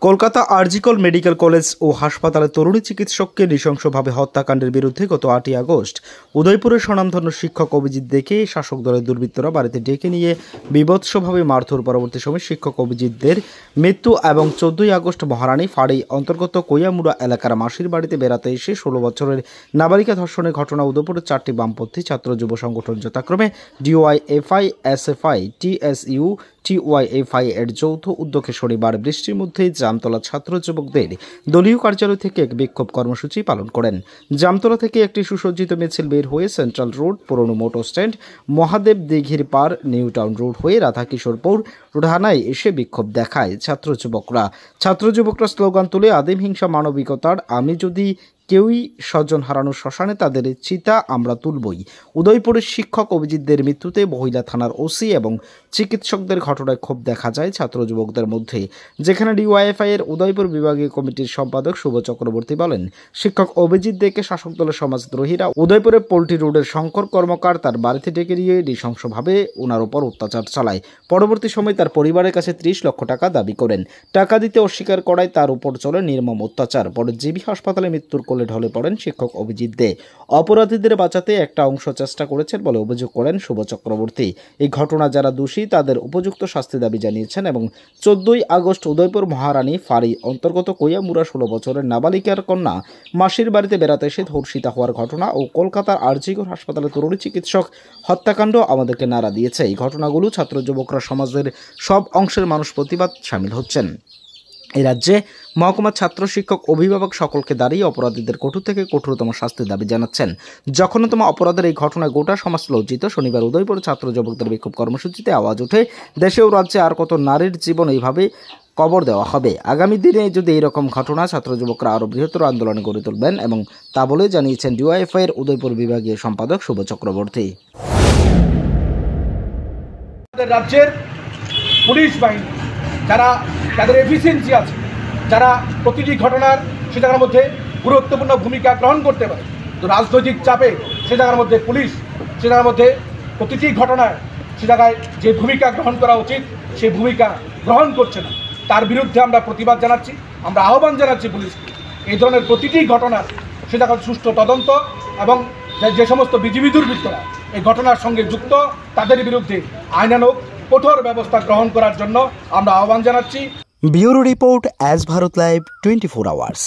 Kolkata RG Kar medical college ও হাসপাতালে তরুণী চিকিৎসককে নৃশংসভাবে হত্যাকাণ্ডের বিরুদ্ধে গত 8ই আগস্ট উদয়পুরের স্বনামধন্য শিক্ষক অভিজিৎ দেকে শাসক দলের দুর্বৃত্তরা বাড়িতে ডেকে নিয়ে বীভৎসভাবে মারধর। পরবর্তী সময় শিক্ষক অভিজিৎদের মৃত্যু এবং 14ই আগস্ট মহারানী ফাঁড়ি অন্তর্গত কৈয়ামুড়া এলাকার মাসির বাড়িতে বেড়াতে এসে 16 বছরের নাবালিকা ধর্ষণের ঘটনা উদয়পুরের 4টি বামপন্থী ছাত্র যুব সংগঠন যথাক্রমে ডিওয়াইএফআই, এসএফআই, টিএসইউ, টিওয়াইএফআই এর যৌথ উদ্যোগে শনিবার বৃষ্টির মধ্যেই জামতলা ছাত্র যুবকদের দলীয় কার্যালয় থেকে এক বিক্ষোভ কর্মসূচি পালন করেন। জামতলা থেকে একটি সুসজ্জিত মিছিল বের হয়ে সেন্ট্রাল রোড, পুরনো মোটর স্ট্যান্ড, মহাদেব দিঘির পার, নিউ টাউন রোড হয়ে রাধাকিশোরপুর থানায় এসে বিক্ষোভ দেখায় ছাত্র যুবকরা স্লোগান তুলে আদিম হিংসা মানবিকতার, আমি যদি কেউই স্বজন হারানোর শ্মশানে তাদের চিতা আমরা তুলবই। উদয়পুরের শিক্ষক অভিজিৎদের মৃত্যুতে মহিলা থানার ওসি এবং চিকিৎসকদের ঘটনায় ক্ষোভ দেখা যায় ছাত্র যুবকদের মধ্যে, যেখানে ডিওয়াইএফআই এর উদয়পুর বিভাগীয় কমিটির সম্পাদক শুভ চক্রবর্তী বলেন, শিক্ষক অভিজিৎ দেকে শাসক দলের সমাজদ্রোহীরা উদয়পুরের পোল্ট্রি রোডের শঙ্কর কর্মকার তার বাড়িতে ডেকে নিয়ে নৃশংসভাবে ওনার উপর অত্যাচার চালায়। পরবর্তী সময় তার পরিবারের কাছে 30 লক্ষ টাকা দাবি করেন। টাকা দিতে অস্বীকার করায় তার উপর চলে নির্মম অত্যাচার। পরে জিবি হাসপাতালে মৃত্যুর কোলে ঢলে পড়েন শিক্ষক অভিজিৎ দে। অপরাধীদের বাঁচাতে একটা অংশ চেষ্টা করেছেন বলে অভিযোগ করেন শুভ চক্রবর্তী। এই ঘটনা যারা দোষী তাদের উপযুক্ত শাস্তি দাবি জানিয়েছেন এবং 14ই আগস্ট উদয়পুর মহারানী ফাঁড়ি অন্তর্গত কৈয়ামুড়া 16 বছরের নাবালিকার কন্যা মাসির বাড়িতে বেড়াতে এসে ধর্ষিতা হওয়ার ঘটনা ও কলকাতার আরজিকর হাসপাতালে তরুণী চিকিৎসক হত্যাকাণ্ড আমাদেরকে নাড়া দিয়েছে। এই ঘটনাগুলো ছাত্র যুবকরা সমাজের সব অংশের মানুষ প্রতিবাদ সামিল হচ্ছেন। এই রাজ্যে মহকুমা ছাত্র, শিক্ষক, অভিভাবক সকলকে দাঁড়িয়ে অপরাধীদের কঠোর থেকে কঠোরতম শাস্তির দাবি জানাচ্ছেন। জঘন্যতম অপরাধের এই ঘটনায় গোটা সমাজ লজ্জিত। শনিবার উদয়পুর ছাত্র যুবকদের বিক্ষোভ কর্মসূচিতে আওয়াজ ওঠে, দেশে ও রাজ্যে আর কত নারীর জীবন এইভাবে কবর দেওয়া হবে। আগামী দিনে যদি এইরকম ঘটনা ছাত্র যুবকরা আরও বৃহত্তর আন্দোলনে গড়ে তুলবেন এবং তা বলে জানিয়েছেন ডিওয়াইএফআই এর উদয়পুর বিভাগীয় সম্পাদক শুভ চক্রবর্তী। রাজ্যের পুলিশ বাহিনী যাদের এফিসিয়েন্সি আছে, যারা প্রতিটি ঘটনার সে জায়গার মধ্যে গুরুত্বপূর্ণ ভূমিকা গ্রহণ করতে পারে, তো রাজনৈতিক চাপে সে জায়গার মধ্যে পুলিশ সে জায়গার মধ্যে প্রতিটি ঘটনায় সে জায়গায় যে ভূমিকা গ্রহণ করা উচিত সেই ভূমিকা গ্রহণ করছে না। তার বিরুদ্ধে আমরা প্রতিবাদ জানাচ্ছি, আমরা আহ্বান জানাচ্ছি পুলিশকে এই ধরনের প্রতিটি ঘটনার সে জায়গায় সুষ্ঠু তদন্ত এবং যে সমস্ত বিজিবি দুর্বৃত্তরা এই ঘটনার সঙ্গে যুক্ত তাদের বিরুদ্ধে আইনানুগ কঠোর ব্যবস্থা গ্রহণ করার জন্য আমরা আহ্বান জানাচ্ছি। Bureau report, as Bharat live 24 hours.